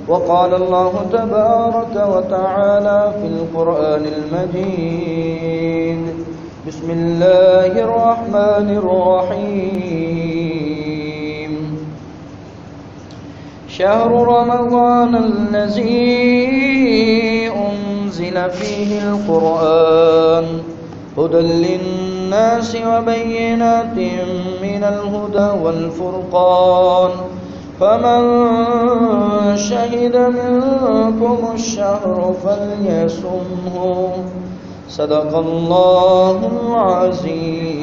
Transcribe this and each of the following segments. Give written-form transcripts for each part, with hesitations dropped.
وقال الله تبارك وتعالى في القرآن المجيد بسم الله الرحمن الرحيم شهر رمضان الذي أنزل فيه القرآن هدى للناس وبينات من الهدى والفرقان فمن شهد منكم الشهر فليصمه صدق الله العظيم.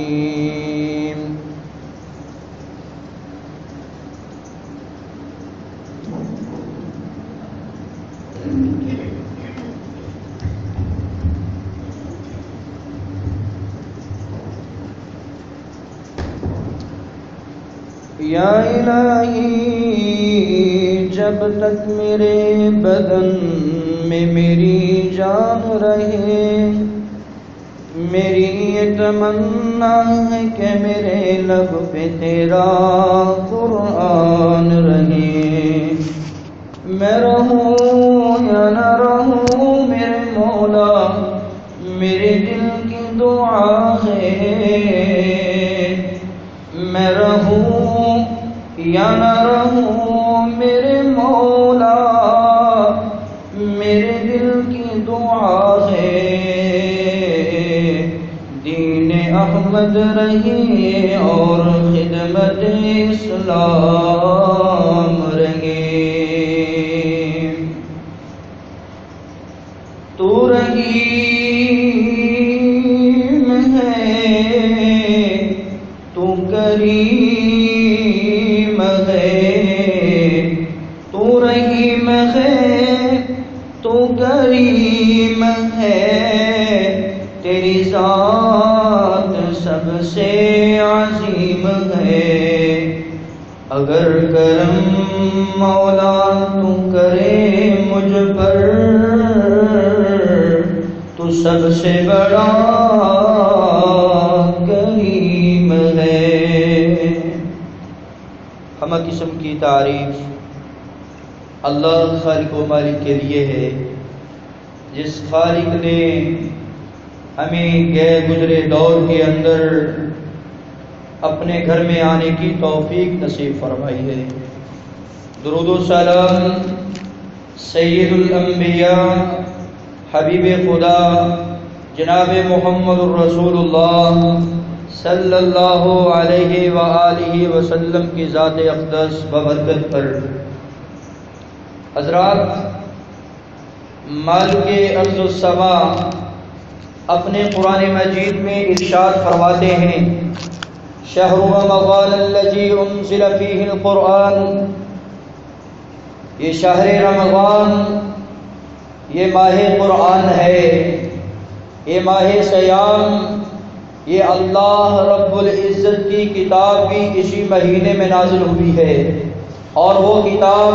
یا الہی جب تک میرے بدن میں میری جان رہے میری یہ تمنا ہے کہ میرے لب پہ تیرا قرآن رہے. میں رہوں یا نہ رہوں میرے مولا میرے دل کی دعا ہے. میں رہوں یا نہ رہوں میرے مولا میرے دل کی دعا ہے. دین احمد رہے اور خدمت اسلام رہے. تو رحیم ہے تو کریم ہے تو رحیم ہے تو کریم ہے. تیری ذات سب سے عظیم ہے. اگر کرم مولا تو کرے مجھ پر تو سب سے بڑا کریم ہے. ہمہ قسم کی تعریف اللہ خالق و مالک کے لیے ہے جس خالق نے ہمیں گئے گزرے دور کے اندر اپنے گھر میں آنے کی توفیق نصیب فرمائی ہے. درود و سلام سید الانبیاء حبیب خدا جناب محمد الرسول اللہ صلی اللہ علیہ وآلہ وسلم کی ذات اقدس ببرکت پر. حضرات، مالک ارض السما اپنے قرآن مجید میں ارشاد فرماتے ہیں شہر رمضان الذی انزل فیہ القرآن. یہ شہر رمضان یہ ماہ قرآن ہے، یہ ماہ سیام، یہ اللہ رب العزت کی کتاب بھی اسی مہینے میں نازل ہوئی ہے. اور وہ کتاب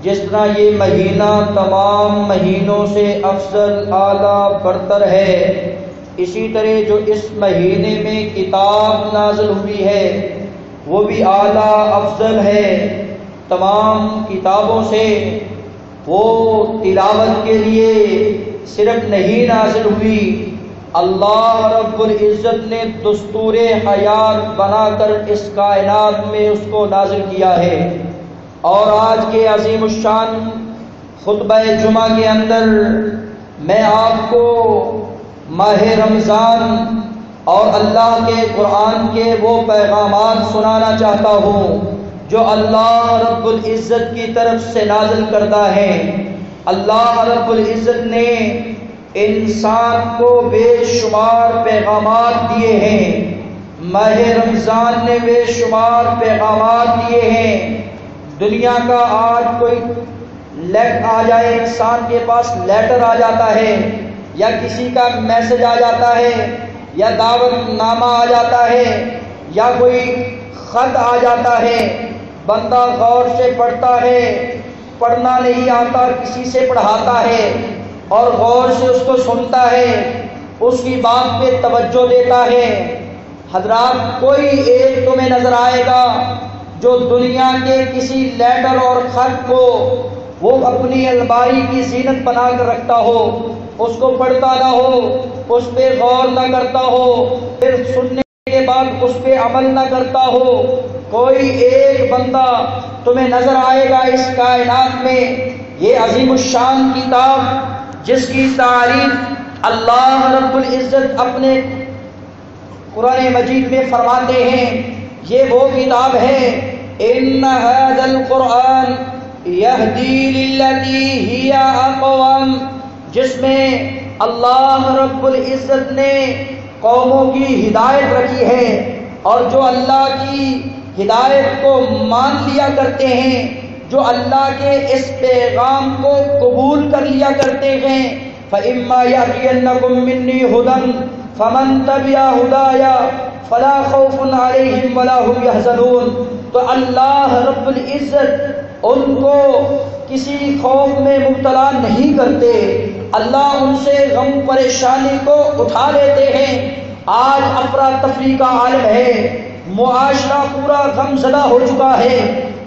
جس طرح یہ مہینہ تمام مہینوں سے افضل اعلیٰ برتر ہے، اسی طرح جو اس مہینے میں کتاب نازل ہوئی ہے وہ بھی اعلیٰ افضل ہے تمام کتابوں سے. وہ تلاوت کے لیے صرف نہیں نازل ہوئی، اللہ رب العزت نے دستور حیات بنا کر اس کائنات میں اس کو نازل کیا ہے. اور آج کے عظیم الشان خطبہ جمعہ کے اندر میں آپ کو ماہ رمضان اور اللہ کے قرآن کے وہ پیغامات سنانا چاہتا ہوں جو اللہ رب العزت کی طرف سے نازل کردہ ہیں. اللہ رب العزت نے انسان کو بے شمار پیغامات دیے ہیں. ماہ رمضان نے بے شمار پیغامات دیے ہیں. دنیا کا آج کوئی لیٹ آ جائے، انسان کے پاس لیٹر آ جاتا ہے یا کسی کا میسج آ جاتا ہے یا دعوت نامہ آ جاتا ہے یا کوئی خط آ جاتا ہے، بندہ غور سے پڑھتا ہے، پڑھنا نہیں آتا کسی سے پڑھاتا ہے اور غور سے اس کو سنتا ہے، اس کی بات پہ توجہ دیتا ہے. حضرات، کوئی ایک تمہیں نظر آئے گا جو دنیا کے کسی لیٹر اور خط کو وہ اپنی الماری کی زینت بنا کر رکھتا ہو، اس کو پڑھتا نہ ہو، اس پہ غور نہ کرتا ہو، پھر سننے کے بعد اس پہ عمل نہ کرتا ہو، کوئی ایک بندہ تمہیں نظر آئے گا اس کائنات میں، یہ عظیم الشان کتاب جس کی تعریف اللہ رب العزت اپنے قرآن مجید میں فرماتے ہیں، یہ وہ کتاب ہے ان ھذا القرآن یہدی للتی ہی اقوم، جس میں اللہ رب العزت نے قوموں کی ہدایت رکھی ہے، اور جو اللہ کی ہدایت کو مان لیا کرتے ہیں، جو اللہ کے اس پیغام کو قبول کر لیا کرتے ہیں، فَإِمَّا يَأْتِيَنَّكُم مِّنِّي هُدًى فَمَن تَبِعَ هُدَايَ فَلَا خَوْفٌ عَلَيْهِمْ وَلَا هُمْ يَحْزَنُونَ، تو اللہ رب العزت ان کو کسی خوف میں مبتلا نہیں کرتے، اللہ ان سے غم پریشانی کو اٹھا لیتے ہیں۔ آج افراتفری کا عالم ہے، معاشرہ پورا غم زدہ ہو چکا ہے،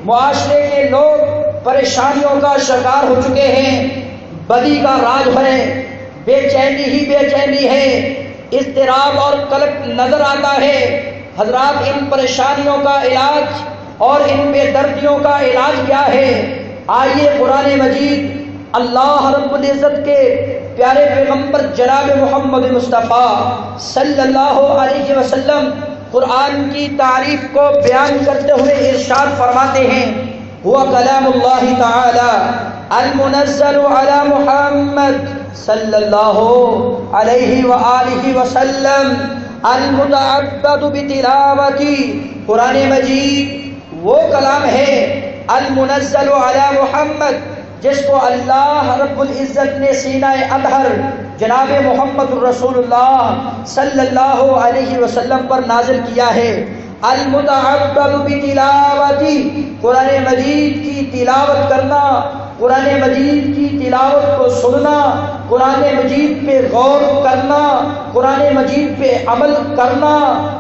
معاشرے کے لوگ پریشانیوں کا شکار ہو چکے ہیں، بدی کا راج ہے، بے چینی ہی بے چینی ہے، اضطراب اور قلق نظر آتا ہے۔ حضرات، ان پریشانیوں کا علاج اور ان بے دردیوں کا علاج کیا ہے؟ آئیے قرآن مجید اللہ رب العزت کے پیارے پیغمبر جناب محمد مصطفیٰ صلی اللہ علیہ وسلم قرآن کی تعریف کو بیان کرتے ہوئے ارشاد فرماتے ہیں، ہوا کلام اللہ تعالی المنزل علی محمد صلی اللہ علیہ وآلہ وسلم المتعبد بتلاوتی، قرآن مجید وہ کلام ہے المنزل علی محمد جس کو اللہ رب العزت نے سینہ اطہر جناب محمد الرسول اللہ صلی اللہ علیہ وسلم پر نازل کیا ہے۔ المتعبد بتلاوتی، قرآن مجید کی تلاوت کرنا، قرآن مجید کی تلاوت کو سننا، قرآن مجید پہ غور کرنا، قرآن مجید پہ عمل کرنا،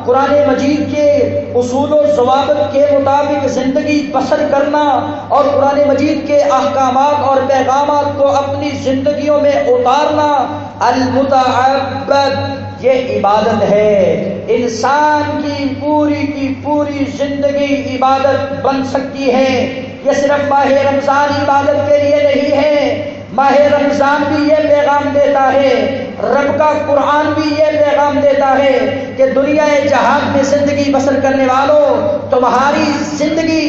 قرآن مجید کے اصول و ضوابط کے مطابق زندگی بسر کرنا، اور قرآن مجید کے احکامات اور پیغامات کو اپنی زندگیوں میں اتارنا۔ المتعبد، یہ عبادت ہے، انسان کی پوری زندگی عبادت بن سکتی ہے۔ یہ صرف ماہ رمضان عبادت کے لیے نہیں ہے، ماہ رمضان بھی یہ پیغام دیتا ہے، رب کا قرآن بھی یہ پیغام دیتا ہے کہ دنیا جہان میں زندگی بسر کرنے والوں، تمہاری زندگی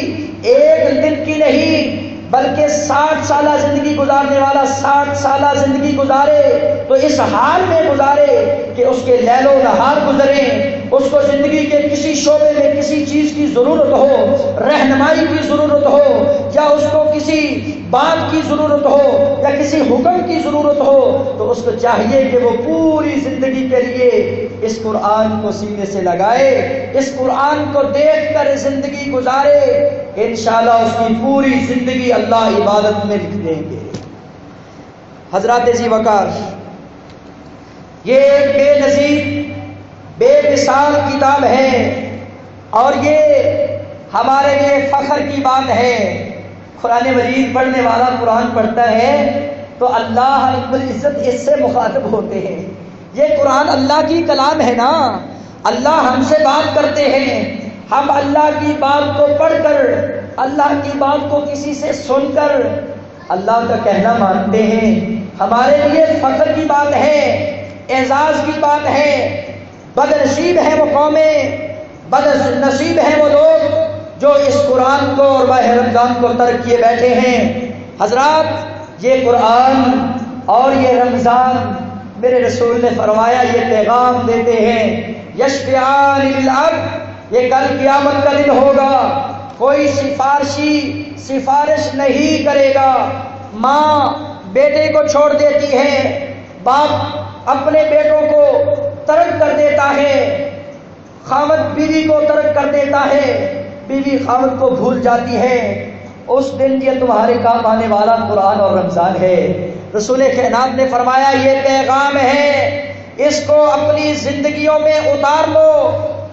ایک دن کی نہیں بلکہ 60 سالہ زندگی گزارنے والا 60 سالہ زندگی گزارے تو اس حال میں گزارے کہ اس کے لیل و نہار گزریں، اس کو زندگی کے کسی شعبے میں کسی چیز کی ضرورت ہو، رہنمائی کی ضرورت ہو، یا اس کو کسی بات کی ضرورت ہو یا کسی حکم کی ضرورت ہو، تو اس کو چاہیے کہ وہ پوری زندگی کے لیے اس قرآن کو سینے سے لگائے، اس قرآن کو دیکھ کر زندگی گزارے، انشاءاللہ اس کی پوری زندگی اللہ عبادت میں لکھ دیں گے۔ حضرات ذی وقار، یہ ایک بے نظیر بے مثال کتاب ہے، اور یہ ہمارے لیے فخر کی بات ہے۔ قرآن مجید پڑھنے والا قرآن پڑھتا ہے تو اللہ رب العزت اس سے مخاطب ہوتے ہیں۔ یہ قرآن اللہ کی کلام ہے نا، اللہ ہم سے بات کرتے ہیں، ہم اللہ کی بات کو پڑھ کر، اللہ کی بات کو کسی سے سن کر اللہ کا کہنا مانتے ہیں۔ ہمارے لیے فخر کی بات ہے، اعزاز کی بات ہے۔ بد نصیب ہے وہ قومیں، بد نصیب ہیں وہ لوگ جو اس قرآن کو اور ماہ رمضان کو ترک کیے بیٹھے ہیں۔ حضرات، یہ قرآن اور یہ رمضان میرے رسول نے فرمایا یہ پیغام دیتے ہیں، یشفعان للعبد، یہ کل قیامت کا دن ہوگا، کوئی سفارش نہیں کرے گا۔ ماں بیٹے کو چھوڑ دیتی ہے، باپ اپنے بیٹوں کو ترک کر دیتا ہے، خاوند بیوی کو ترک کر دیتا ہے، بیوی خاوند کو بھول جاتی ہے۔ اس دن یہ تمہارے کام آنے والا قرآن اور رمضان ہے۔ رسول کائنات نے فرمایا یہ پیغام ہے، اس کو اپنی زندگیوں میں اتار لو۔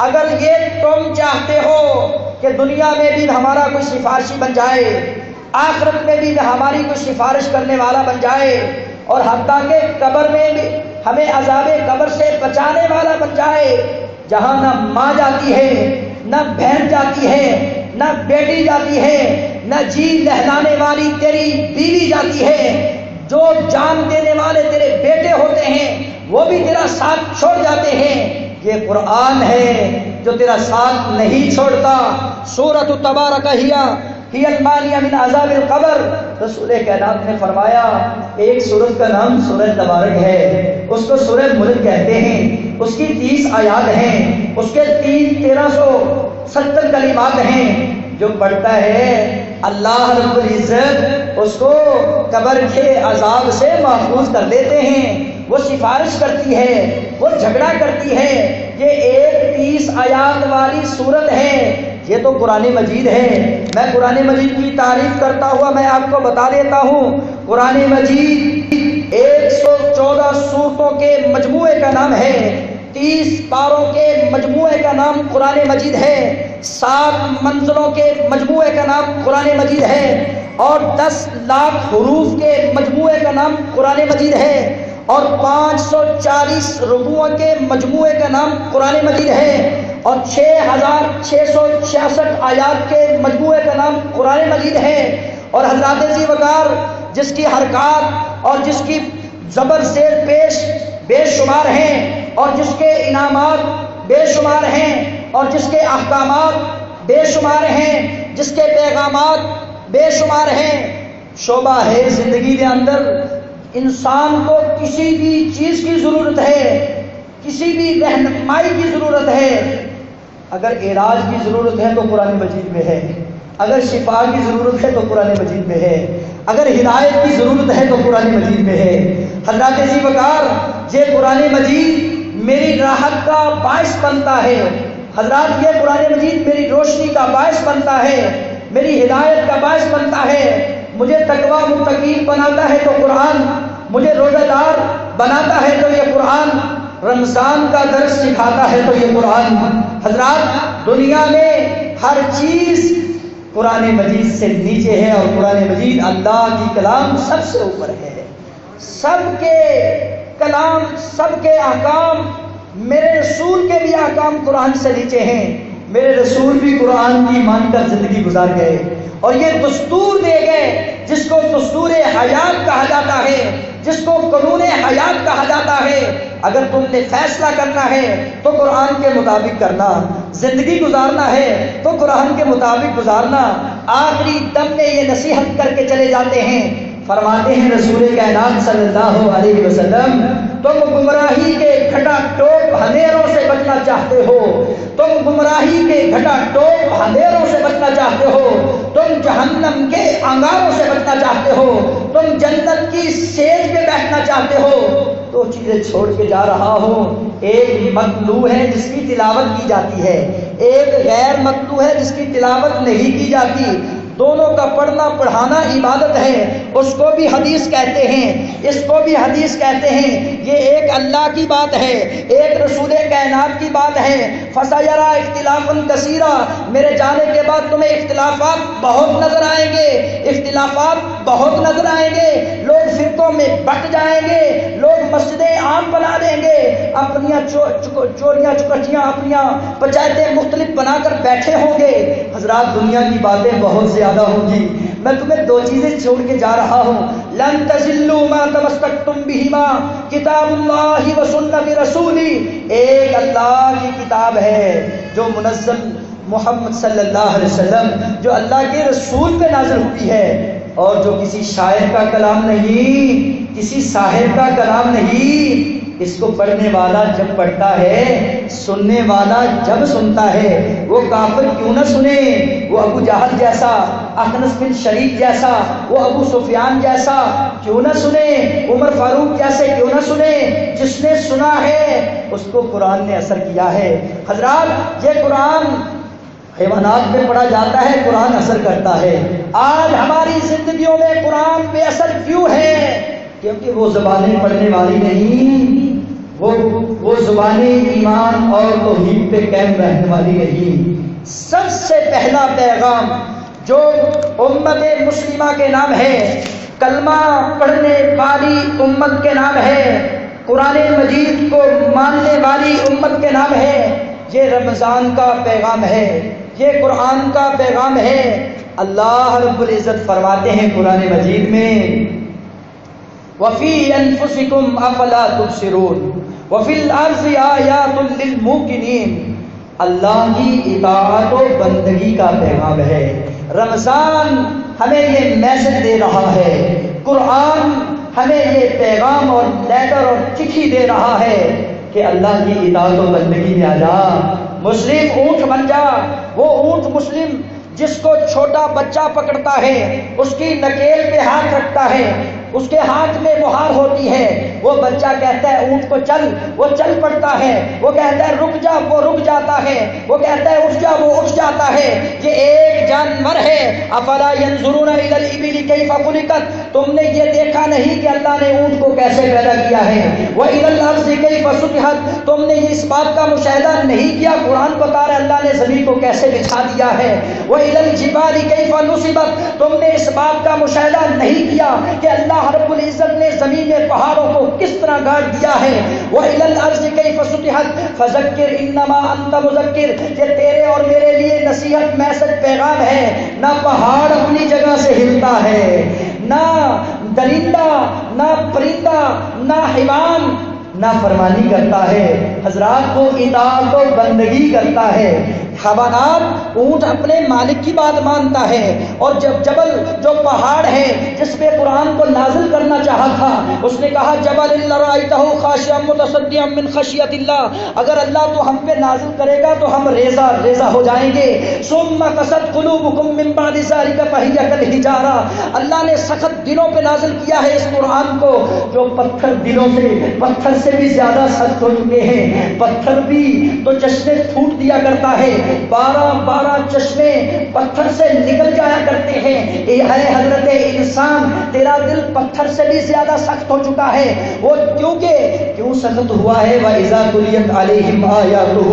اگر یہ تم چاہتے ہو کہ دنیا میں بھی ہمارا کوئی سفارشی بن جائے، آخرت میں بھی نہ ہماری کوئی سفارش کرنے والا بن جائے، اور حتیٰ کہ قبر میں بھی ہمیں عذاب قبر سے بچانے والا بن جائے، جہاں نہ ماں جاتی ہے، نہ بہن جاتی ہے، نہ بیٹی جاتی ہے، نہ جی لہلانے والی تیری بیوی جاتی ہے، جو جان دینے والے تیرے بیٹے ہوتے ہیں وہ بھی تیرا ساتھ چھوڑ جاتے ہیں۔ یہ قرآن ہے جو تیرا ساتھ نہیں چھوڑتا۔ سورۃ تبارک ہی المانیہ من عذاب القبر، رسول کائنات نے فرمایا ایک سورت کا نام سورہ تبارک ہے، اس کو سورہ ملک کہتے ہیں، اس کی 30 آیات ہیں، اس کے 1370 کلمات ہیں، جو پڑھتا ہے اللہ رب العزت اس کو قبر کے عذاب سے محفوظ کر دیتے ہیں۔ وہ سفارش کرتی ہے، وہ جھگڑا کرتی ہے۔ یہ ایک 30 آیات والی سورت ہے، یہ تو قرآن مجید ہے۔ میں قرآن مجید کی تعریف کرتا ہوا میں آپ کو بتا دیتا ہوں، قرآن مجید 114 سورتوں کے مجموعے کا نام ہے، 30 پاروں کے مجموعے کا نام قرآن مجید ہے، 7 منزلوں کے مجموعے کا نام قرآن مجید ہے، اور 10 لاکھ حروف کے مجموعے کا نام قرآن مجید ہے، اور 540 رکوعوں کے مجموعے کا نام قرآن مجید ہے، اور 6666 آیات کے مجموعے کا نام قرآن مجید ہے۔ اور حضرات ذی وقار جس کی حرکات اور جس کی زبر زیر پیش بے شمار ہیں، اور جس کے انعامات بے شمار ہیں، اور جس کے احکامات بے شمار ہیں، جس کے پیغامات بے شمار ہیں، شعبہ ہے زندگی کے اندر انسان کو کسی بھی چیز کی ضرورت ہے، کسی بھی رہنمائی کی ضرورت ہے۔ اگر علاج کی ضرورت ہے تو قرآن مجید میں ہے، اگر شفا کی ضرورت ہے تو قرآن مجید میں ہے، اگر ہدایت کی ضرورت ہے تو قرآن مجید میں ہے۔ حضرات ذی وقار یہ قرآن مجید میری راحت کا باعث بنتا ہے، حضرات یہ قرآن مجید میری روشنی کا باعث بنتا ہے، میری ہدایت کا باعث بنتا ہے، مجھے تقویٰ متقین بناتا ہے تو قرآن، مجھے روزہ دار بناتا ہے تو یہ قرآن، رمضان کا درس سکھاتا ہے تو یہ قرآن۔ حضرات دنیا میں ہر چیز قرآن مجید سے نیچے ہے، اور قرآن مجید اللہ کی کلام سب سے اوپر ہے۔ سب کے کلام، سب کے احکام، میرے رسول کے بھی احکام قرآن سے نیچے ہیں۔ میرے رسول بھی قرآن کی مان کر زندگی گزار گئے، اور یہ دستور دے گئے جس کو دستور حیات کہا جاتا ہے، جس کو قانون حیات کہا جاتا ہے۔ اگر تم نے فیصلہ کرنا ہے تو قرآن کے مطابق کرنا، زندگی گزارنا ہے تو قرآن کے مطابق گزارنا۔ آخری دم میں یہ نصیحت کر کے چلے جاتے ہیں، فرماتے ہیں رسول کائنات صلی اللہ علیہ وسلم، تم گمراہی کے گھٹا ٹوپ اندھیروں سے بچنا چاہتے ہو، تم گمراہی کے گھٹا ٹوپ اندھیروں سے بچنا چاہتے ہو، تم جہنم کے انگاروں سے بچنا چاہتے ہو، تم جنت کی سیج پہ بیٹھنا چاہتے ہو، دو چیزیں چھوڑ کے جا رہا ہوں۔ ایک مطلوع ہے جس کی تلاوت کی جاتی ہے، ایک غیر مطلوع ہے جس کی تلاوت نہیں کی جاتی۔ دونوں کا پڑھنا پڑھانا عبادت ہے، اس کو بھی حدیث کہتے ہیں، اس کو بھی حدیث کہتے ہیں۔ یہ ایک اللہ کی بات ہے، ایک رسول کائنات کی بات ہے۔ فَسَيَرَىٰ اخْتِلَافًا كَثِيرًا، میرے جانے کے بعد تمہیں اختلافات بہت نظر آئیں گے، اختلافات بہت نظر آئیں گے، لوگ فرقوں میں بٹ جائیں گے، لوگ مسجدیں عام بنا دیں گے، اپنیاں چوریاں چکچیاں اپنیاں پنچایتیں مختلف بنا کر بیٹھے ہوں گے۔ حضرات دنیا کی باتیں بہت زیادہ ہوں گی، میں تمہیں دو چیزیں چھوڑ کے جا رہا ہوں۔ لن تزلوا ما تمسكتم بهما کتاب اللہ و سنت رسولی، ایک اللہ کی کتاب ہے جو منزل محمد صلی اللہ علیہ وسلم، جو اللہ کے رسول پہ نازل ہوئی ہے، اور جو کسی شاعر کا کلام نہیں، کسی ساحر کا کلام نہیں۔ اس کو پڑھنے والا جب پڑھتا ہے، سننے والا جب سنتا ہے، وہ کافر کیوں نہ سنے، وہ ابو جہل جیسا، اخنس بن شریک جیسا، وہ ابو سفیان جیسا کیوں نہ سنے، عمر فاروق جیسے کیوں نہ سنے۔ جس نے سنا ہے اس کو قرآن نے اثر کیا ہے۔ حضرات یہ قرآن حیوانات میں پڑھا جاتا ہے، قرآن اثر کرتا ہے۔ آج ہماری زندگیوں میں قرآن بے اثر کیوں ہے؟ کیونکہ وہ زبانیں پڑھنے والی نہیں، وہ زبانیں ایمان اور توحید پہ قائم رہنے والی نہیں۔ سب سے پہلا پیغام جو امت مسلمہ کے نام ہے، کلمہ پڑھنے والی امت کے نام ہے، قرآن مجید کو ماننے والی امت کے نام ہے، یہ رمضان کا پیغام ہے، یہ قرآن کا پیغام ہے۔ اللہ رب العزت فرماتے ہیں قرآن مجید میں وَفِي أَنفُسِكُمْ أَفَلَا تُبْصِرُونَ وَفِي الْأَرْضِ آيَاتٌ لِّلْمُوقِنِينَ۔ اللہ کی اطاعت و بندگی کا پیغام ہے۔ رمضان ہمیں یہ میسج دے رہا ہے، قرآن ہمیں یہ پیغام اور لیٹر اور چٹھی دے رہا ہے کہ اللہ کی اطاعت و بندگی میں آ جا، مسلم اونٹ بن جا۔ وہ اونٹ مسلم جس کو چھوٹا بچہ پکڑتا ہے، اس کی نکیل پہ ہاتھ رکھتا ہے، اس کے ہاتھ میں مہار ہوتی ہے، وہ بچہ کہتا ہے اونٹ کو چل، وہ چل پڑتا ہے، وہ کہتا ہے رک جا، وہ رک جاتا ہے، وہ کہتا ہے اٹھ جا، وہ اٹھ جاتا ہے۔ یہ ایک جانور ہے۔ افلا ينظرون الى الابل كيف خلقت، تم نے یہ دیکھا نہیں کہ اللہ نے اونٹ کو کیسے پیدا کیا ہے؟ والى الارض كيف سطحت، تم نے اس بات کا مشاہدہ نہیں کیا، قرآن بتا رہا ہے اللہ نے زمین کو کیسے بچھا دیا ہے۔ والى الجبال كيف نصبت، تم نے اس بات کا مشاہدہ نہیں کیا کہ اللہ رب العزت نے زمین میں پہاڑوں کو کس طرح گاڑ دیا ہے۔ وَإِلَى الْأَرْضِ كَيْفَ سُطِحَتْ فَذَكِّرْ إِنَّمَا أَنْتَ مُذَكِّرٌ، یہ تیرے اور میرے لیے نصیحت، میسج، پیغام ہے۔ نہ پہاڑ اپنی جگہ سے ہلتا ہے، نہ درندہ، نہ پرندہ، نہ حیوان نہ فرمانی کرتا ہے، حضرات کو اطاعت و بندگی کرتا ہے۔ حیوانات، اونٹ اپنے مالک کی بات مانتا ہے، اور جب جبل جو پہاڑ ہے جس پہ قرآن کو نازل کرنا چاہا تھا، اس نے کہا جبل لرأیتہ خاشعا متصدعا من خشیۃ اللہ، اگر اللہ تو ہم پہ نازل کرے گا تو ہم ریزہ ریزہ ہو جائیں گے۔ ثم قست قلوبکم من بعد ذلک فہی کالحجارہ، اللہ نے سخت دلوں پہ نازل کیا ہے اس قرآن کو، جو پتھر دلوں سے بھی زیادہ سخت ہو چکے ہیں۔ پتھر بھی تو چشمے پھوٹ دیا کرتا ہے، 12 چشمے پتھر سے نکل جایا کرتے ہیں۔ اے حضرت انسان، تیرا دل پتھر سے بھی زیادہ سخت ہو چکا ہے۔ وہ کیوں سخت ہوا ہے؟ وَإِذَا تُلِيَتْ عَلَيْهِمْ آيَاتُهُ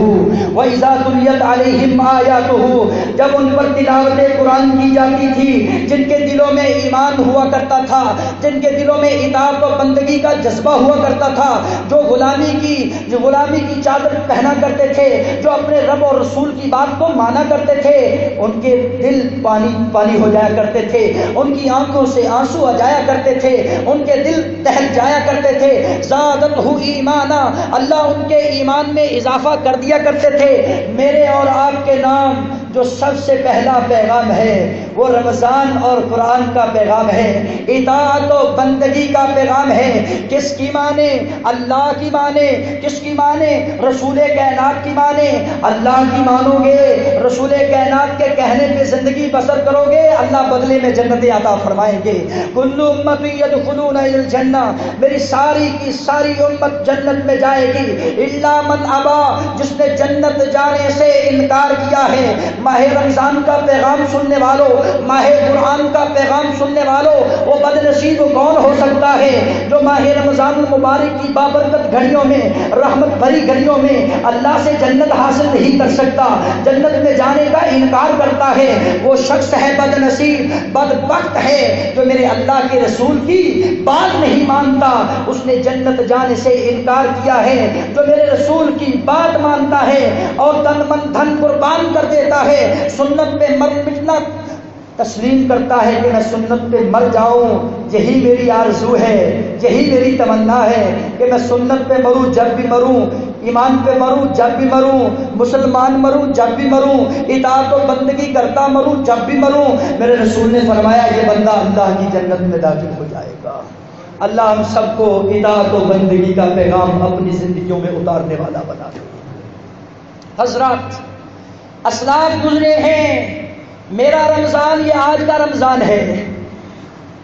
وَإِذَا تُلِيَتْ عَلَيْهِمْ آيَاتُهُ، جب ان پر تلاوت قرآن کی جاتی تھی، جن کے دلوں میں ایمان ہوا کرتا تھا، جن کے دلوں میں اطاعت و بندگی کا جذبہ ہوا کرتا تھا، جو غلامی کی چادر پہنا کرتے تھے، جو اپنے رب اور رسول کی بات کو مانا کرتے تھے، ان کے دل پانی ہو جایا کرتے تھے، ان کی آنکھوں سے آنسو آ جایا کرتے تھے، ان کے دل دہل جایا کرتے تھے۔ زادتہ ایمانا، اللہ ان کے ایمان میں اضافہ کر دیا کرتے تھے۔ میرے اور آپ کے نام جو سب سے پہلا پیغام ہے وہ رمضان اور قرآن کا پیغام ہے، اطاعت و بندگی کا پیغام ہے۔ کس کی مانے؟ اللہ کی مانے۔ کس کی مانے؟ رسول کائنات کی مانے۔ اللہ کی مانو گے، رسول کائنات کے کہنے پہ زندگی بسر کرو گے، اللہ بدلے میں جنت عطا فرمائیں گے۔ کل امتی یدخلون الی الجنہ، میری ساری کی ساری امت جنت میں جائے گی، الا من ابا، جس نے جنت جانے سے انکار کیا ہے۔ ماہ رمضان کا پیغام سننے والوں، ماہ قرآن کا پیغام سننے والوں، وہ بد نصیب کون ہو سکتا ہے جو ماہ رمضان المبارک کی بابرکت گھڑیوں میں، رحمت بھری گھڑیوں میں اللہ سے جنت حاصل نہیں کر سکتا، جنت میں جانے کا انکار کرتا ہے؟ وہ شخص ہے بد نصیب، بدبخت ہے جو میرے اللہ کے رسول کی بات نہیں مانتا، اس نے جنت جانے سے انکار کیا ہے۔ جو میرے رسول کی بات مانتا ہے اور تن من دھن قربان کر دیتا ہے، سنت پہ مٹنا تسلیم کرتا ہے کہ میں سنت پہ مر جاؤں، یہی میری آرزو ہے، یہی میری تمنا ہے کہ میں سنت پہ مروں جب بھی مروں، ایمان پہ مروں جب بھی مروں، مسلمان مروں جب بھی مروں، اطاعت و بندگی کرتا مروں جب بھی مروں۔ میرے رسول نے فرمایا یہ بندہ اللہ کی جنت میں داخل ہو جائے گا۔ اللہ ہم سب کو اطاعت و بندگی کا پیغام اپنی زندگیوں میں اتارنے والا بنا دے۔ حضرات، اسلاف گزرے ہیں، میرا رمضان یہ آج کا رمضان ہے،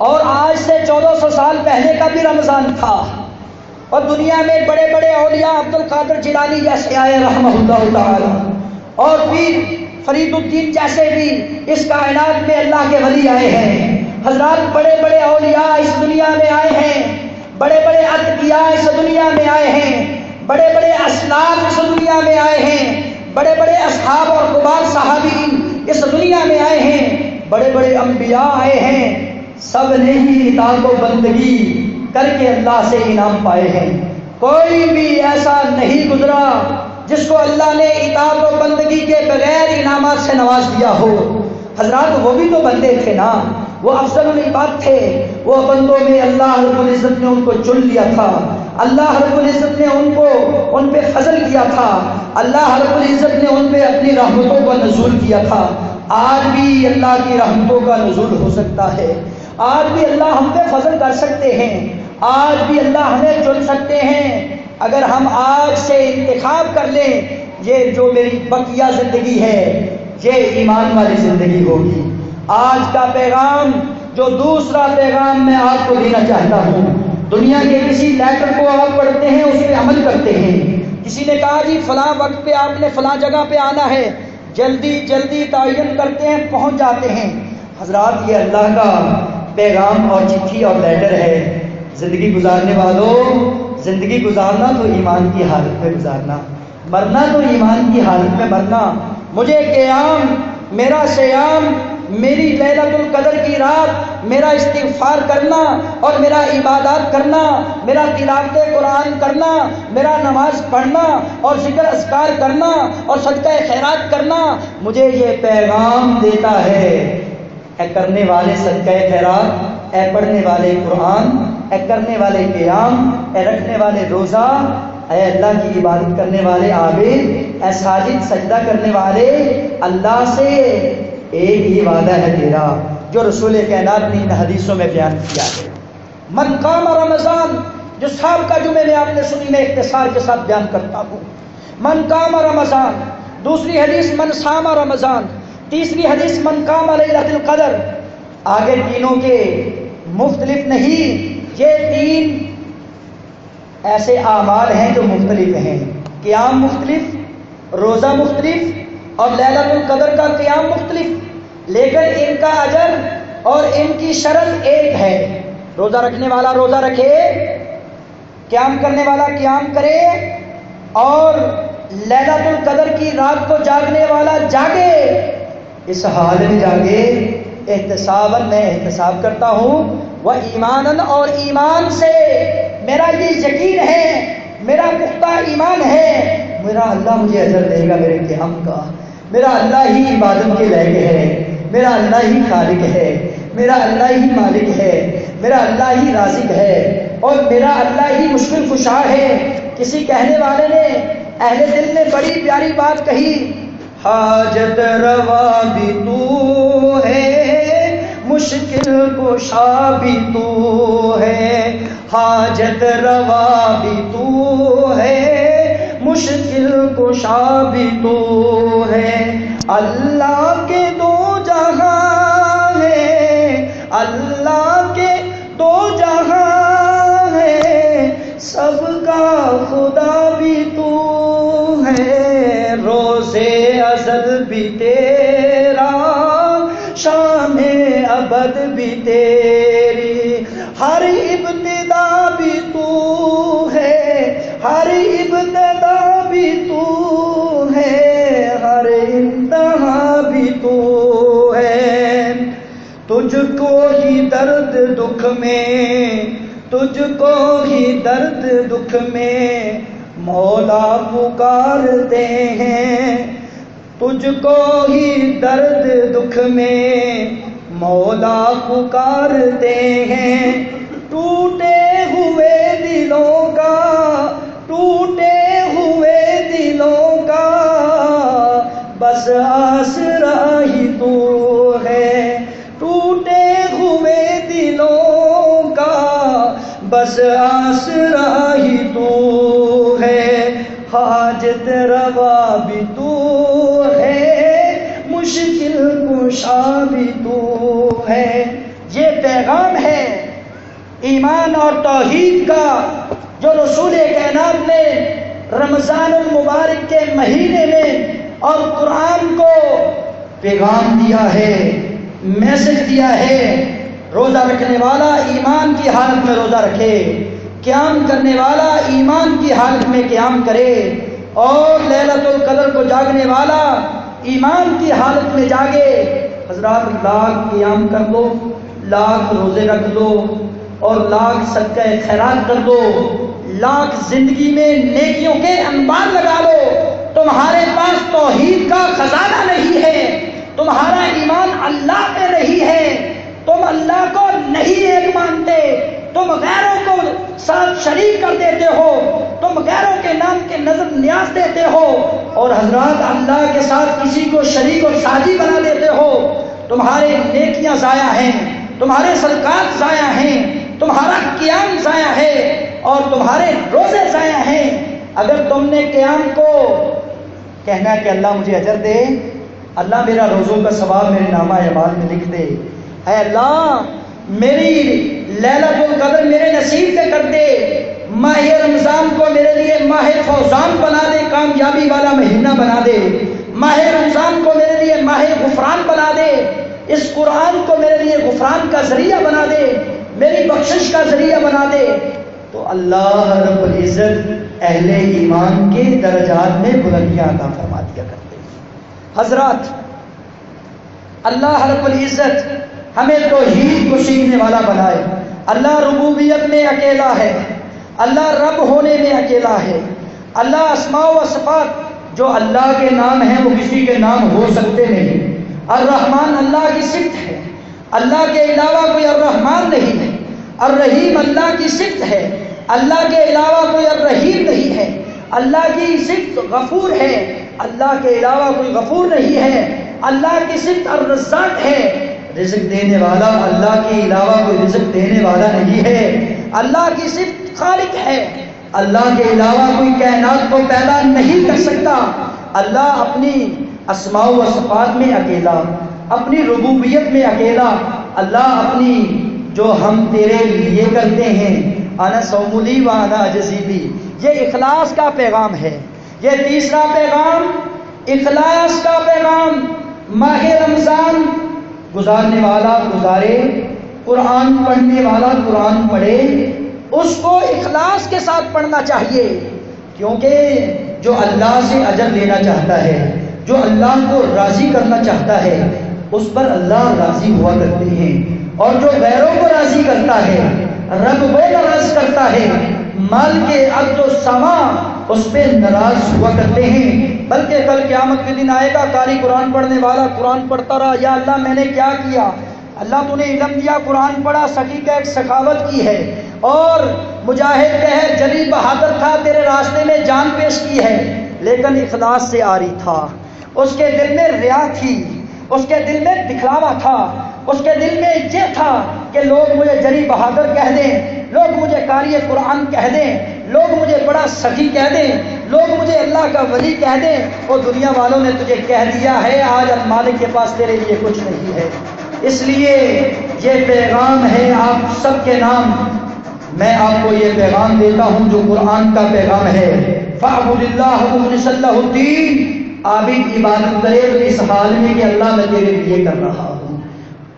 اور آج سے 1400 سال پہلے کا بھی رمضان تھا، اور دنیا میں بڑے بڑے اولیاء عبد القادر جیلانی جیسے آئے رحمہ اللہ تعالی، اور پیر فرید الدین جیسے بھی اس کائنات میں اللہ کے ولی آئے ہیں۔ حضرات، بڑے بڑے اولیاء اس دنیا میں آئے ہیں، بڑے بڑے اتقیاء اس دنیا میں آئے ہیں، بڑے بڑے اسلاف اس دنیا میں آئے ہیں، بڑے بڑے اصحاب اور کبار صحابین اس دنیا میں آئے ہیں۔ بڑے بڑے انبیاء آئے ہیں، سب نے ہی اطاعت و بندگی کر کے اللہ سے انعام پائے ہیں۔ کوئی بھی ایسا نہیں گزرا جس کو اللہ نے اطاعت و بندگی کے بغیر انعامات سے نواز دیا ہو۔ حضرات وہ بھی تو بندے تھے نا، وہ افضل العباد تھے، وہ بندوں میں اللہ رب العزت نے ان کو چن لیا تھا، اللہ رب العزت نے ان پہ فضل کیا تھا، اللہ رب العزت نے ان پہ اپنی رحمتوں کا نزول کیا تھا۔ آج بھی اللہ کی رحمتوں کا نزول ہو سکتا ہے، آج بھی اللہ ہم پہ فضل کر سکتے ہیں، آج بھی اللہ ہمیں چن سکتے ہیں اگر ہم آج سے انتخاب کر لیں۔ یہ جو میری بقیہ زندگی ہے یہ ایمان والی زندگی ہوگی۔ آج کا پیغام، جو دوسرا پیغام میں آپ کو دینا چاہتا ہوں، دنیا کے کسی لیٹر کو آپ پڑھتے ہیں، اس پہ عمل کرتے ہیں۔ کسی نے کہا جی فلاں وقت پہ آپ نے فلاں جگہ پہ آنا ہے، جلدی جلدی تعین کرتے ہیں، پہنچ جاتے ہیں۔ حضرات یہ اللہ کا پیغام اور چٹھی اور لیٹر ہے۔ زندگی گزارنے والوں، زندگی گزارنا تو ایمان کی حالت میں گزارنا، مرنا تو ایمان کی حالت میں مرنا۔ مجھے قیام، میرا صیام، میری لیلۃ القدر کی رات، میرا استغفار کرنا اور میرا عبادات کرنا، میرا تلاوت قرآن کرنا، میرا نماز پڑھنا اور ذکر اذکار کرنا اور صدقہ خیرات کرنا، مجھے یہ پیغام دیتا ہے، اے کرنے والے صدقہ خیرات، اے پڑھنے والے قرآن، اے کرنے والے قیام، اے رکھنے والے روزہ، اے اللہ کی عبادت کرنے والے عابد، اے ساجد سجدہ کرنے والے، اللہ سے ایک ہی وعدہ ہے تیرا جو رسول کائنات نے ان حدیثوں میں بیان کیا ہے۔ من قام رمضان، جو صاحب کا جمعے میں آپ نے سنی، میں اختصار کے ساتھ بیان کرتا ہوں۔ من قام رمضان، دوسری حدیث من صام رمضان، تیسری حدیث من قام لیلۃ القدر۔ آگے تینوں کے مختلف نہیں، یہ تین ایسے اعمال ہیں جو مختلف ہیں۔ قیام مختلف، روزہ مختلف اور لیلۃ القدر کا قیام مختلف، لیکن ان کا اجر اور ان کی شرط ایک ہے۔ روزہ رکھنے والا روزہ رکھے، قیام کرنے والا قیام کرے، اور لیلۃ القدر کی رات کو جاگنے والا جاگے۔ اس حال میں جاگے، احتساباً، میں احتساب کرتا ہوں، وہ ایماناً، اور ایمان سے میرا یہ یقین ہے، میرا پختہ ایمان ہے، میرا اللہ مجھے اجر دے گا میرے قیام کا، میرا اللہ ہی عبادت کے لائق ہے، میرا اللہ ہی خالق ہے، میرا اللہ ہی مالک ہے، میرا اللہ ہی رازق ہے، اور میرا اللہ ہی مشکل کشا ہے۔ کسی کہنے والے نے، اہل دل نے بڑی پیاری بات کہی، حاجت روا بھی تو ہے، مشکل کشا بھی تو ہے، حاجت روا بھی تو ہے، مشکل کشا بھی تو ہے، اللہ کے دو جہاں ہے، اللہ کے دو جہاں ہے، سب کا خدا بھی تو ہے، روزے ازل بھی تیرا، شام ابد بھی تیری، ہر ابتدا بھی تو ہے، ہر ابتدا بھی تو ہے، ہر انتہا بھی تو ہے، تجھ کو ہی درد دکھ میں، تجھ کو ہی درد دکھ میں مولا پکارتے ہیں، تجھ کو ہی درد دکھ میں مولا پکارتے ہیں، ٹوٹے ہوئے دلوں کا، ٹوٹے ہوئے دلوں کا بس آسرا ہی تو ہے، ٹوٹے ہوئے دلوں کا بس آسرا ہی تو ہے، حاجت روا بھی تو ہے، مشکل کشا بھی تو ہے۔ یہ پیغام ہے ایمان اور توحید کا جو رسول کائنات نے رمضان المبارک کے مہینے میں اور قرآن کو پیغام دیا ہے، میسج دیا ہے۔ روزہ رکھنے والا ایمان کی حالت میں روزہ رکھے، قیام کرنے والا ایمان کی حالت میں قیام کرے، اور لیلۃ القدر کو جاگنے والا ایمان کی حالت میں جاگے۔ حضرات لاکھ قیام کر دو، لاکھ روزے رکھ دو اور لاکھ صدقہ خیرات کر دو، لاکھ زندگی میں نیکیوں کے انبار لگا لو، تمہارے پاس توحید کا خزانہ نہیں ہے، تمہارا ایمان اللہ پہ نہیں ہے، تم اللہ کو نہیں ایک مانتے، تم غیروں کو ساتھ شریک کر دیتے ہو، تم غیروں کے نام کے نظر نیاز دیتے ہو، اور حضرات اللہ کے ساتھ کسی کو شریک اور ساجی بنا دیتے ہو، تمہارے نیکیاں ضائع ہیں، تمہارے صدقات ضائع ہیں، تمہارا قیام ضائع ہے اور تمہارے روزے ضائع ہیں۔ اگر تم نے قیام کو کہنا کہ اللہ مجھے اجر دے، اللہ میرا روزوں کا ثواب میرے نامہ اعمال میں لکھ دے، اے اللہ میری لیلۃ القدر میرے نصیب پہ کر دے، ماہ رمضان کو میرے لیے ماہ فوزان بنا دے، کامیابی والا مہینہ بنا دے، ماہ رمضان کو میرے لیے ماہ غفران بنا دے، اس قرآن کو میرے لیے غفران کا ذریعہ بنا دے، میری بخشش کا ذریعہ بنا دے، تو اللہ رب العزت اہل ایمان کے درجات میں بلندیاں عطا فرما دیا کرتے ہیں۔ حضرات اللہ رب العزت ہمیں توحید کو سیکھنے والا بنائے۔ اللہ ربوبیت میں اکیلا ہے، اللہ رب ہونے میں اکیلا ہے، اللہ اسماء و صفات جو اللہ کے نام ہیں وہ کسی کے نام ہو سکتے نہیں۔ الرحمن اللہ کی صفت ہے، اللہ کے علاوہ کوئی الرحمن نہیں ہے۔ الرحیم اللہ کی صفت ہے، اللہ کے علاوہ کوئی الرحیم نہیں ہے۔ اللہ کی صفت غفور ہے، اللہ کے علاوہ کوئی غفور نہیں ہے۔ اللہ کی صفت الرزاق ہے، رزق دینے والا اللہ کے علاوہ کوئی رزق دینے والا نہیں ہے۔ اللہ کی صفت خالق ہے، اللہ کے علاوہ کوئی کائنات کو پیدا نہیں کر سکتا۔ اللہ اپنی اسماء و صفات میں اکیلا، اپنی ربوبیت میں اکیلا۔ اللہ اپنی جو ہم تیرے لیے کرتے ہیں، انا صوملی و انا اجزی بھی، یہ اخلاص کا پیغام ہے۔ یہ تیسرا پیغام اخلاص کا پیغام۔ ماہ رمضان گزارنے والا گزارے، قرآن پڑھنے والا قرآن پڑھے، اس کو اخلاص کے ساتھ پڑھنا چاہیے، کیونکہ جو اللہ سے اجر لینا چاہتا ہے، جو اللہ کو راضی کرنا چاہتا ہے، اس پر اللہ راضی ہوا کرتے ہیں، اور جو غیروں کو راضی کرتا ہے رب وہ ناراض کرتا ہے۔ مال کے عقد و سما اس پہ ناراض ہوا کرتے ہیں، بلکہ کل قیامت کے دن آئے گا، قاری قرآن پڑھنے والا قرآن پڑھتا رہا، یا اللہ میں نے کیا کیا؟ اللہ تو نے علم دیا، قرآن پڑھا، سخی کا ایک سخاوت کی ہے، اور مجاہد کا ہے، جلی بہادر تھا، تیرے راستے میں جان پیش کی ہے، لیکن اخلاص سے آری تھا، اس کے دل میں ریا تھی، اس کے دل میں دکھلاوا تھا، اس کے دل میں یہ تھا کہ لوگ مجھے جری بہادر کہہ دیں، لوگ مجھے قاری قرآن کہہ دیں، لوگ مجھے بڑا سخی کہہ دیں، لوگ مجھے اللہ کا ولی کہہ دیں، اور دنیا والوں نے تجھے کہہ دیا ہے آج المالک کے پاس تیرے لیے کچھ نہیں ہے۔ اس لیے یہ پیغام ہے آپ سب کے نام، میں آپ کو یہ پیغام دیتا ہوں جو قرآن کا پیغام ہے، فاعبد اللہ مخلصا لہ الدین، عابد عبادت کرے تو اس حال میں کہ اللہ میں تیرے لیے کر رہا ہوں۔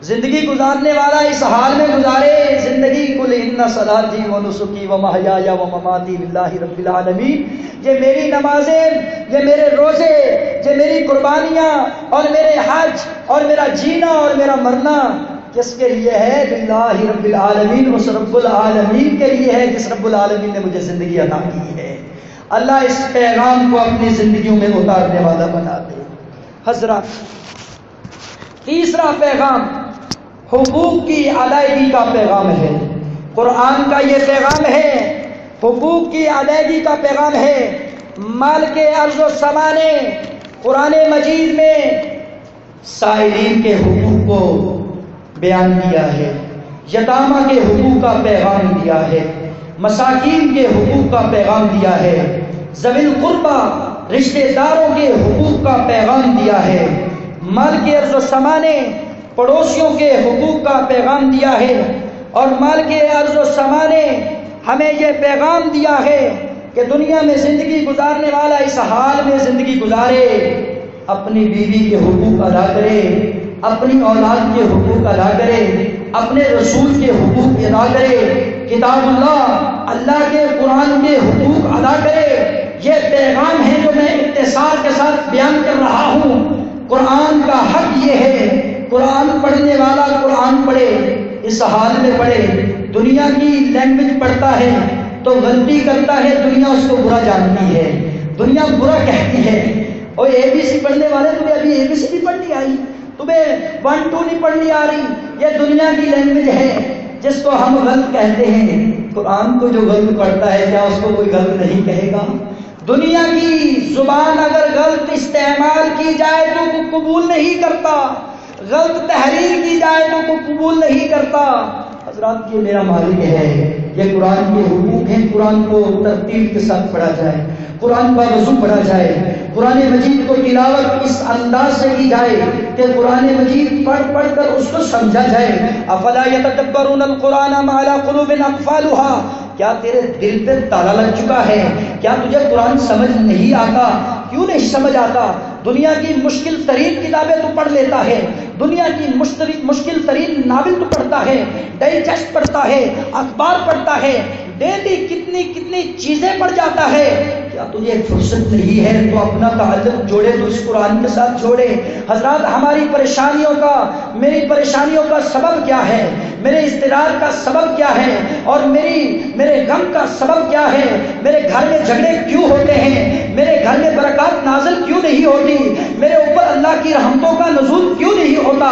زندگی گزارنے والا اس حال میں گزارے زندگی، قل ان صلاتی و نسکی و محیای و مماتی للہ رب العالمین، یہ میری نمازیں، یہ میرے روزے، یہ میری قربانیاں اور میرے حج اور میرا جینا اور میرا مرنا کس کے لیے ہے؟ للہ رب العالمین، اس رب العالمین کے لیے ہے جس رب العالمین نے مجھے زندگی عطا کی ہے۔ اللہ اس پیغام کو اپنی زندگیوں میں اتارنے والا بنا دے۔ حضرات تیسرا پیغام حقوق کی ادائیگی کا پیغام ہے۔ قرآن کا یہ پیغام ہے، حقوق کی ادائیگی کا پیغام ہے۔ مال کے ارض و سما نے قرآن مجید میں سائلین کے حقوق کو بیان کیا ہے، یتامہ کے حقوق کا پیغام دیا ہے، مساکین کے حقوق کا پیغام دیا ہے، ذوی القربہ رشتہ داروں کے حقوق کا پیغام دیا ہے۔ مال کے ارض و سما نے پڑوسیوں کے حقوق کا پیغام دیا ہے، اور مال کے ارض و سما نے ہمیں یہ پیغام دیا ہے کہ دنیا میں زندگی گزارنے والا اس حال میں زندگی گزارے، اپنی بیوی کے حقوق ادا کرے، اپنی اولاد کے حقوق ادا کرے، اپنے رسول کے حقوق ادا کرے، کتاب اللہ کے قرآن کے حقوق ادا کرے۔ یہ پیغام ہے جو میں اختصار کے ساتھ بیان کر رہا ہوں۔ قرآن کا حق یہ ہے، قرآن پڑھنے والا قرآن پڑھے، اس حال میں پڑھے، دنیا کی لینگویج پڑھتا ہے تو غلطی کرتا ہے، دنیا اس کو برا جانتی ہے، دنیا برا کہتی ہے۔ اور اے بی سی پڑھنے والے، تمہیں ابھی اے بی سی نہیں پڑھنی آئی، تمہیں 1 2 نہیں پڑھنی آ رہی، یہ دنیا کی لینگویج ہے جس کو ہم غلط کہتے ہیں۔ قرآن کو جو غلط پڑھتا ہے کیا اس کو کوئی غلط نہیں کہے گا؟ دنیا کی زبان اگر غلط استعمال کی جائے تو کوئی قبول نہیں کرتا، غلط تحریر کی جائے تو کوئی قبول نہیں کرتا۔ حضرات، یہ میرا مالک ہے، یہ قرآن کے حقوق ہیں، قرآن کو ترتیب کے ساتھ پڑھا جائے، قرآن کا وضو پڑھا جائے، قرآن مجید کو تلاوت اس انداز سے کی جائے کہ قرآن مجید پڑھ پڑھ کر اس کو سمجھا جائے۔ افلا یتدبرون القرآن ام علی قلوب اقفالها، کیا تیرے دل پہ تالا لگ چکا ہے؟ کیا تجھے قرآن سمجھ نہیں آتا؟ کیوں نہیں سمجھ آتا؟ دنیا کی مشکل ترین کتابیں تو پڑھ لیتا ہے، دنیا کی مشکل ترین ناول تو پڑھتا ہے، ڈائجسٹ پڑھتا ہے، اخبار پڑھتا ہے، ڈیلی کتنی کتنی چیزیں پڑھ جاتا ہے، کیا تجھے فرصت نہیں ہے تو اپنا تعلق جوڑے تو اس قرآن کے ساتھ جوڑے۔ حضرات، ہماری پریشانیوں کا، میری پریشانیوں کا سبب کیا ہے؟ میرے اضطرار کا سبب کیا ہے؟ اور میرے غم کا سبب کیا ہے؟ میرے گھر میں جھگڑے کیوں ہوتے ہیں؟ میرے گھر میں برکات نازل کیوں نہیں ہوتی؟ میرے اوپر اللہ کی رحمتوں کا نزول کیوں نہیں ہوتا؟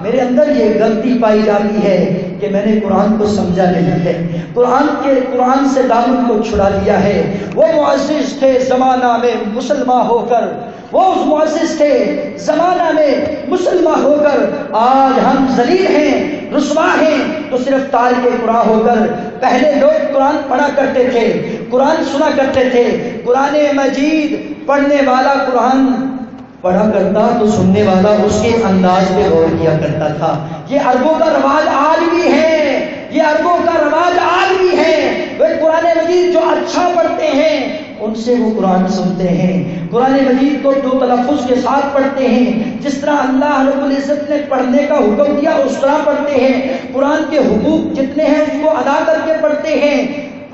میرے اندر یہ غلطی پائی جاتی ہے کہ میں نے قرآن کو سمجھا نہیں ہے، قرآن سے دامن کو چھڑا دیا ہے۔ وہ معزز تھے زمانہ میں مسلمان ہو کر، وہ معزز تھے زمانہ میں مسلمان ہو کر، آج ہم ذلیل ہیں، رسوا ہیں تو صرف تارک قرآن ہو کر۔ پہلے لوگ قرآن پڑھا کرتے تھے، قرآن سنا کرتے تھے، قرآن مجید پڑھنے والا قرآن پڑھا کرتا تو سننے والا اس کے انداز پہ غور کیا کرتا تھا۔ یہ عربوں کا رواج آج بھی ہے، یہ عربوں کا رواج آج بھی ہے۔ وہ قرآن مجید جو اچھا پڑھتے ہیں ان سے وہ قرآن سنتے ہیں، قرآن مجید کو دو تلفظ کے ساتھ پڑھتے ہیں، جس طرح اللہ رب العزت نے پڑھنے کا حکم دیا اس طرح پڑھتے ہیں، قرآن کے حقوق جتنے ہیں اس کو ادا کر کے پڑھتے ہیں۔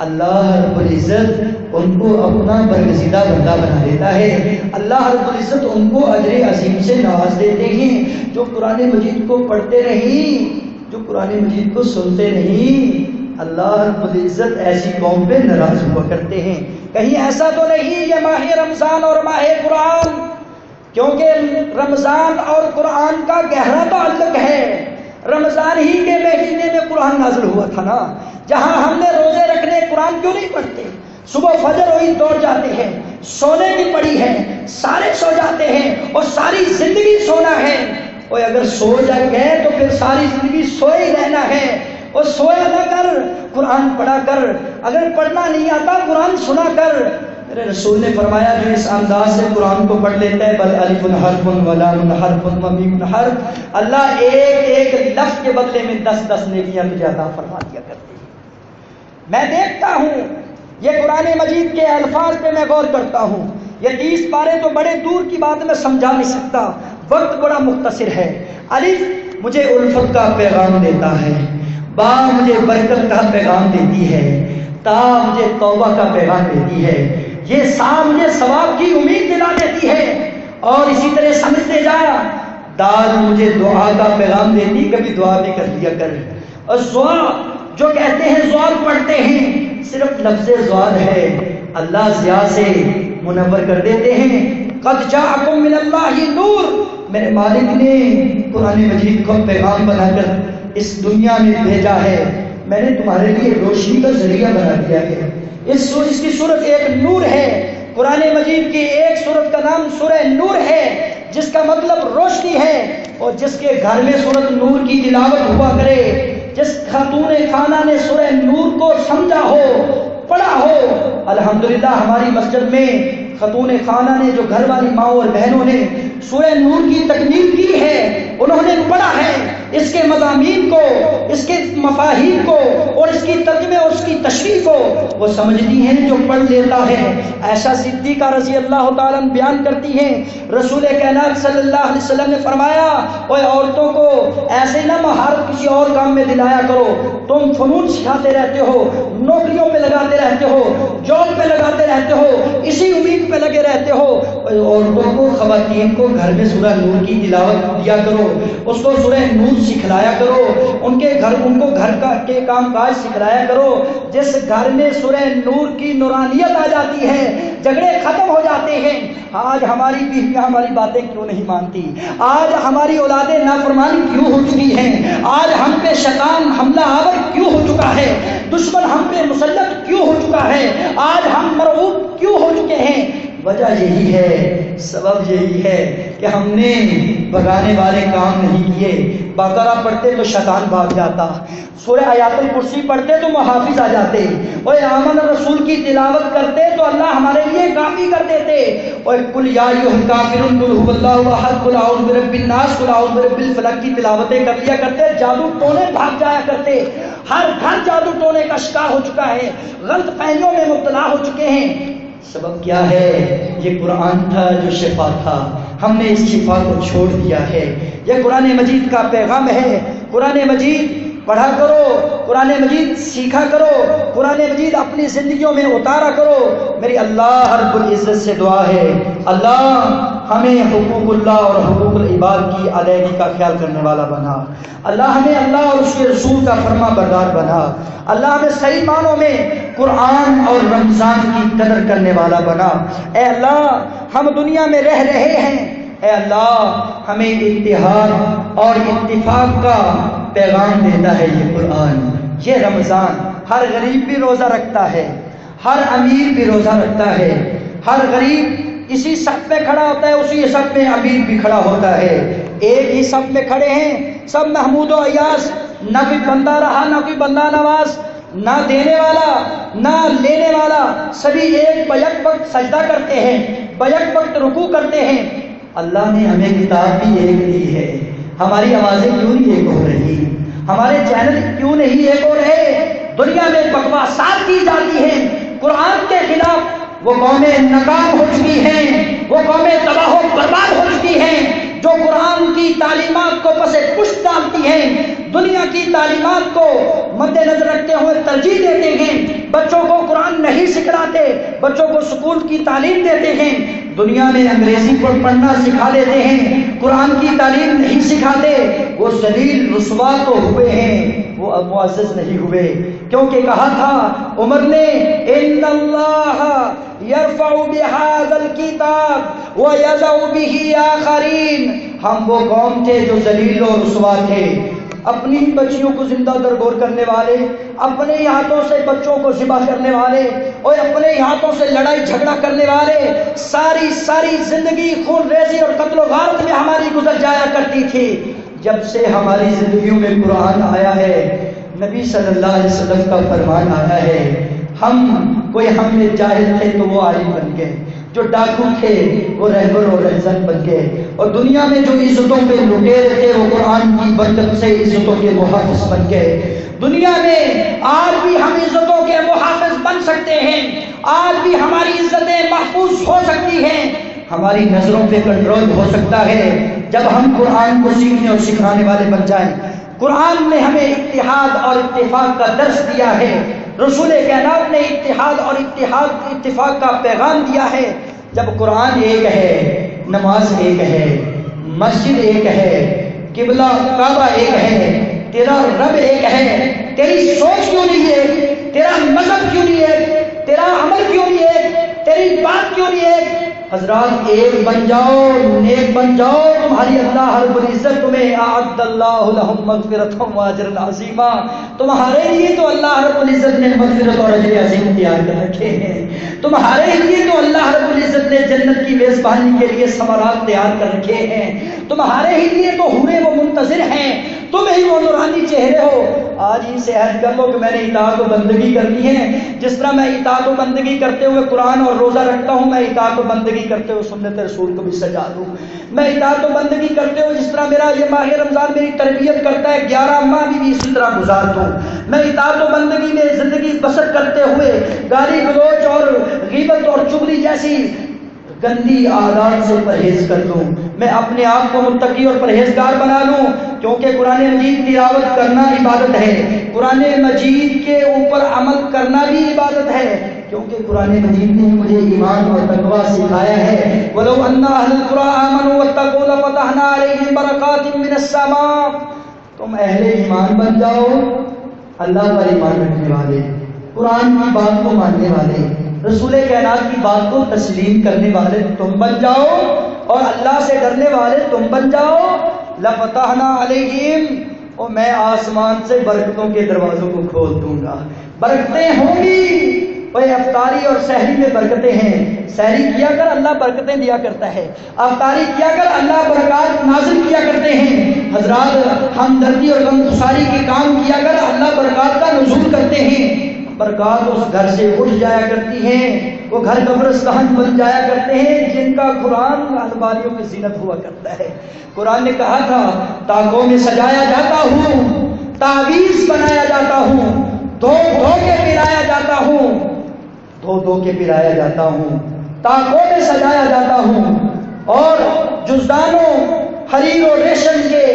اللہ رب العزت ان کو اپنا برگزیدہ بندہ بنا دیتا ہے، اللہ رب العزت ان کو اجر عظیم سے نواز دیتے ہیں۔ جو قرآن مجید کو پڑھتے نہیں، جو قرآن مجید کو سنتے نہیں، اللہ رب العزت ایسی قوم پہ ناراض ہوا کرتے ہیں۔ کہیں ایسا تو نہیں یہ ماہ رمضان اور ماہ قرآن، کیونکہ رمضان اور قرآن کا گہرا تعلق ہے۔ رمضان ہی کے مہینے میں قرآن نازل ہوا تھا نا، جہاں ہم نے روزے رکھنے قرآن کیوں نہیں پڑھتے؟ صبح فجر ہوئی دوڑ جاتے ہیں، سونے کی پڑی ہے، سارے سو جاتے ہیں اور ساری زندگی سونا ہے۔ اور اگر سو جائے گئے تو پھر ساری زندگی سوئے ہی رہنا ہے، اور سویا نہ کر، قرآن پڑھا کر۔ اگر پڑھنا نہیں آتا قرآن سنا کر۔ میرے رسول نے فرمایا جو اس انداز سے قرآن کو پڑھ لیتا ہے، بل الف حرف و لام حرف و میم حرف، اللہ ایک ایک لفظ کے بدلے میں 10 نیکیاں تجھے عطا فرما دیا کرتے ہیں۔ میں دیکھتا ہوں یہ قرآن مجید کے الفاظ پہ میں غور کرتا ہوں، یہ 30 پارے تو بڑے دور کی بات میں سمجھا نہیں سکتا، وقت بڑا مختصر ہے۔ الف مجھے الفت کا پیغام دیتا ہے، با مجھے برکت کا پیغام دیتی ہے، تا مجھے توبہ کا پیغام دیتی ہے، یہ سا مجھے ثواب کی امید دلا دیتی ہے، اور اسی طرح سمجھتے جا، دال مجھے دعا کا پیغام دیتی، کبھی دعا بھی کر لیا کر۔ اور زوا جو کہتے ہیں زوال پڑھتے ہیں، صرف لفظ زوال ہے، اللہ ضیاء سے منور کر دیتے ہیں۔ قد جاءکم من اللہ نور، میرے مالک نے قرآن مجید کو پیغام بنا کر اس دنیا میں بھیجا ہے، میں نے تمہارے لیے روشنی کا ذریعہ بنا دیا ہے۔ اس کی صورت ایک نور ہے، قرآن مجید کی ایک صورت کا نام سورہ نور ہے، جس کا مطلب روشنی ہے، اور جس کے گھر میں سورت نور کی تلاوت ہوا کرے، جس خاتون خانہ نے سورہ نور کو سمجھا ہو، پڑھا ہو۔ الحمدللہ ہماری مسجد میں خاتون خانہ نے، جو گھر والی ماں اور بہنوں نے سورہ نور کی تکمیل کی ہے، انہوں نے پڑھا ہے اس کے مضامین کو، اس کے مفاہیم کو، اور اس کی ترجمے اور اس کی تشریح کو، وہ سمجھتی ہیں جو پڑھ لیتا ہے۔ عائشہ صدیقہ رضی اللہ تعالیٰ عنہ بیان کرتی ہیں رسول کائنات صلی اللہ علیہ وسلم نے فرمایا اوے عورتوں کو ایسے نہ مہارت کسی اور کام میں دلایا کرو، تم فنون سکھاتے رہتے ہو، نوکریوں پہ لگاتے رہتے ہو، جاب پہ لگاتے رہتے ہو، اسی امید پہ لگے رہتے ہو۔ عورتوں کو، خواتین کو گھر میں سورہ نور کی تلاوت دیا کرو، اس کو سورہ نور سکھلایا کرو، ان کو گھر کے کام کاج سکھلایا کرو۔ جس گھر میں سورہ نور کی نورانیت آ جاتی ہے جھگڑے ختم ہو جاتے ہیں۔ آج ہماری بیویاں ہماری باتیں کیوں نہیں مانتی؟ آج ہماری اولادیں نافرمان کیوں ہو چکی ہیں؟ آج ہم پہ شیطان حملہ آور کیوں ہو چکا ہے؟ دشمن ہم پہ مسلط کیوں ہو چکا ہے؟ آج ہم مرعوب کیوں ہو چکے ہیں؟ وجہ یہی ہے، سبب یہی ہے کہ ہم نے بگانے والے کام نہیں کیے۔ بقرہ پڑھتے تو شیطان بھاگ جاتا، سورہ آیات الکرسی پڑھتے تو محافظ آ جاتے، اور آمن رسول کی تلاوت کرتے تو اللہ ہمارے لیے کافی کر دیتے۔ اور قل یا ایھا الکافرون قل ھو اللہ احد قل اعوذ برب الناس قل اعوذ برب الفلق کی تلاوتیں کر لیا کرتے، جادو ٹونے بھاگ جایا کرتے۔ ہر گھر جادو ٹونے کا شکار ہو چکا ہے، غلط فہمیوں میں مبتلا ہو چکے ہیں۔ سبب کیا ہے؟ یہ قرآن تھا جو شفا تھا، ہم نے اس شفا کو چھوڑ دیا ہے۔ یہ قرآن مجید کا پیغام ہے، قرآن مجید پڑھا کرو، قرآن مجید سیکھا کرو، قرآن مجید اپنی زندگیوں میں اتارا کرو۔ میری اللہ رب العزت سے دعا ہے اللہ ہمیں حقوق اللہ اور حقوق العباد کی ادائیگی کا خیال کرنے والا بنا، اللہ ہمیں اللہ اور اس کے رسول کا فرما بردار بنا، اللہ ہمیں صحیح معنوں میں قرآن اور رمضان کی قدر کرنے والا بنا۔ اے اللہ ہم دنیا میں رہ رہے ہیں، اے اللہ ہمیں اتحاد اور اتفاق کا پیغام دیتا ہے یہ قرآن۔ یہ رمضان ہر غریب بھی روزہ رکھتا ہے، ہر امیر بھی روزہ رکھتا ہے، ہر غریب اسی صف میں کھڑا ہوتا ہے، اسی صف میں امیر بھی کھڑا ہوتا ہے۔ ایک ہی صف میں کھڑے ہیں سب محمود و ایاز، نہ کوئی بندہ رہا نہ کوئی بندہ نواز، نہ دینے والا نہ لینے والا، سبھی ایک بیک وقت سجدہ کرتے ہیں، بیک وقت رکوع کرتے ہیں۔ اللہ نے ہمیں کتاب بھی ایک دی ہے، ہماری آوازیں کیوں نہیں ایک ہو رہی؟ ہمارے چینل کیوں نہیں ایک ہو رہے؟ دنیا میں بکواسات کی جاتی ہیں قرآن کے خلاف، وہ قومیں ناکام ہو چکی ہیں، وہ قومیں تباہ و برباد ہو چکی ہیں جو قرآن کی تعلیمات کو پس پشت ڈالتی ہیں، دنیا کی تعلیمات کو مد نظر رکھتے ہوئے ترجیح دیتے ہیں، بچوں کو قرآن نہیں سکھلاتے، بچوں کو سکول کی تعلیم دیتے ہیں، دنیا میں انگریزی پڑھنا سکھا دیتے ہیں، قرآن کی تعلیم نہیں سکھاتے۔ وہ ذلیل رسوا تو ہوئے ہیں، وہ اب معزز نہیں ہوئے، کیونکہ کہا تھا عمر نے ان اللہ یرفع بہذا الکتاب ویضع بہ آخرین۔ ہم وہ قوم تھے جو ذلیل و رسوا تھے، اپنی بچیوں کو زندہ درگور کرنے والے، اپنے ہاتھوں سے بچوں کو ذبح کرنے والے اور اپنے ہاتھوں سے لڑائی جھگڑا کرنے والے، ساری زندگی خون ریزی اور قتل و غارت میں ہماری گزر جایا کرتی تھی۔ جب سے ہماری زندگیوں میں قرآن آیا ہے، نبی صلی اللہ علیہ وسلم کا فرمان آیا ہے، ہم میں جاہل تھے تو وہ عالم بن گئے، جو ڈاکو تھے وہ رہبر اور رہزن بن گئے، اور دنیا میں جو عزتوں پہ لٹیرے تھے وہ قرآن کی برکت سے عزتوں کے محافظ بن گئے۔ دنیا میں آج بھی ہم عزتوں کے محافظ بن سکتے ہیں، آج بھی ہماری عزتیں محفوظ ہو سکتی ہیں، ہماری نظروں پہ کنٹرول ہو سکتا ہے جب ہم قرآن کو سیکھنے اور سکھانے والے بن جائیں۔ قرآن نے ہمیں اتحاد اور اتفاق کا درس دیا ہے، رسول کائنات نے اتحاد اور اتفاق کا پیغام دیا ہے۔ جب قرآن ایک ہے، نماز ایک ہے، مسجد ایک ہے، قبلہ کعبہ ایک ہے، تیرا رب ایک ہے، تیری سوچ کیوں نہیں ہے؟ تیرا مذہب کیوں نہیں ہے؟ تیرا عمل کیوں نہیں ہے؟ تیری بات کیوں نہیں ہے؟ حضرات ایک بن جاؤ، نیک بن جاؤ، تمہاری اللہ رب العزت تمہیں اعد اللہ لہم مغفرۃ و اجر عظیما، تمہارے لیے تو اللہ رب العزت نے مغفرت اور اجر عظیم تیار کر رکھے ہیں، تمہارے لیے تو اللہ رب العزت نے جنت کی میزبانی کے لیے ثمرات تیار کر رکھے ہیں، تمہارے ہی لیے تو حوریں وہ منتظر ہیں، تم ہی وہ نورانی چہرے ہو۔ آج ہی سے عہد کر لو کہ میں نے اطاعت و بندگی کرنی ہے، جس طرح میں اطاعت و بندگی کرتے ہوئے قرآن اور روزہ رکھتا ہوں، میں اطاعت و بندگی کرتے ہوئے سنت رسول کو بھی سجا دوں، میں اطاعت و بندگی کرتے ہوئے جس طرح میرا یہ ماہ رمضان میری تربیت کرتا ہے 11 ماہ بھی اسی طرح گزار دوں، میں اطاعت و بندگی میں زندگی بسر کرتے ہوئے گالی گلوچ اور غیبت اور چغلی جیسی گندی عادات سے پرہیز کر لوں، میں اپنے آپ کو متقی اور پرہیزگار بنا لوں، کیونکہ قرآن مجید تلاوت کرنا عبادت ہے، قرآن مجید کے اوپر عمل کرنا بھی عبادت ہے، کیونکہ قرآن مجید نے مجھے ایمان اور تقویٰ سکھایا ہے۔ وَلَوْ أَنَّ أَهْلَ الْقُرَىٰ آمَنُوا وَاتَّقُوا لَفَتَحْنَا عَلَيْهِمْ بَرَكَاتٍ مِّنَ السَّمَاءِ۔ تم اہل ایمان بن جاؤ، اللہ پر ایمان رکھنے والے، قرآن کی بات کو ماننے والے، رسول کائنات کی بات کو تسلیم کرنے والے تم بن جاؤ، اور اللہ سے ڈرنے والے تم بن جاؤ۔ لَفَتَحْنَا عَلَيْهِمْ، اور میں آسمان سے برکتوں کے دروازوں کو کھول دوں گا، برکتیں ہوں گی۔ وہ افطاری اور سحری میں برکتیں ہیں، سحری کیا کر اللہ برکتیں دیا کرتا ہے، افطاری کیا کر اللہ برکات نازل کیا کرتے ہیں۔ حضرات ہمدردی اور غمگساری کے کام کیا کر اللہ برکات کا نزول کرتے ہیں، برکات اس گھر سے اٹھ جایا کرتی ہیں، وہ گھر قبرستان بن جایا کرتے ہیں جن کا قرآن الماریوں کی زینت ہوا کرتا ہے۔ قرآن نے کہا تھا تاکوں میں سجایا جاتا ہوں، تعویذ بنایا جاتا ہوں، دھو دھو کے پلایا جاتا ہوں، دھو دھو کے پلایا جاتا ہوں، تاکوں میں سجایا جاتا ہوں، اور جزدانوں حریر و ریشم کے،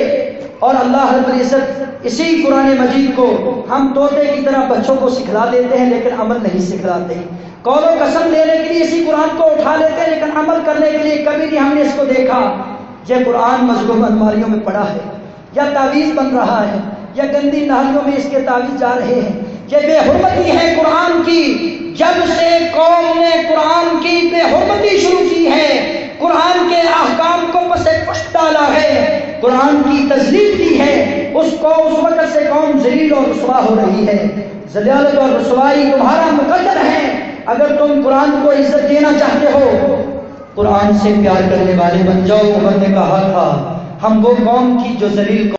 اور اللہ رب العزت اسی قرآن مجید کو ہم طوطے کی طرح بچوں کو سکھلا دیتے ہیں لیکن عمل نہیں سکھلاتے، قول و قسم لینے کے لیے اسی قرآن کو اٹھا لیتے ہیں لیکن عمل کرنے کے لیے کبھی نہیں ہم نے اس کو دیکھا۔ یہ قرآن مضبوط الماریوں میں پڑا ہے، یا تعویذ بن رہا ہے، یا گندی نالیوں میں اس کے تعویذ جا رہے ہیں، یہ بے حرمتی ہے قرآن کی۔ جب سے قوم نے قرآن کی بے حرمتی شروع کی ہے، قرآن کے احکام کو پس پشت ڈالا ہے، قرآن کی تذلیل کی ہے، اس وقت سے قوم ذلیل اور رسوا ہو رہی ہے۔ ذلالت اور رسوائی تمہارا مقدر ہے۔ اگر تم قرآن کو عزت دینا چاہتے ہو، قرآن سے پیار کرنے والے بن جاؤ۔ محمد نے کہا تھا ہم وہ قوم کی جو ذلیل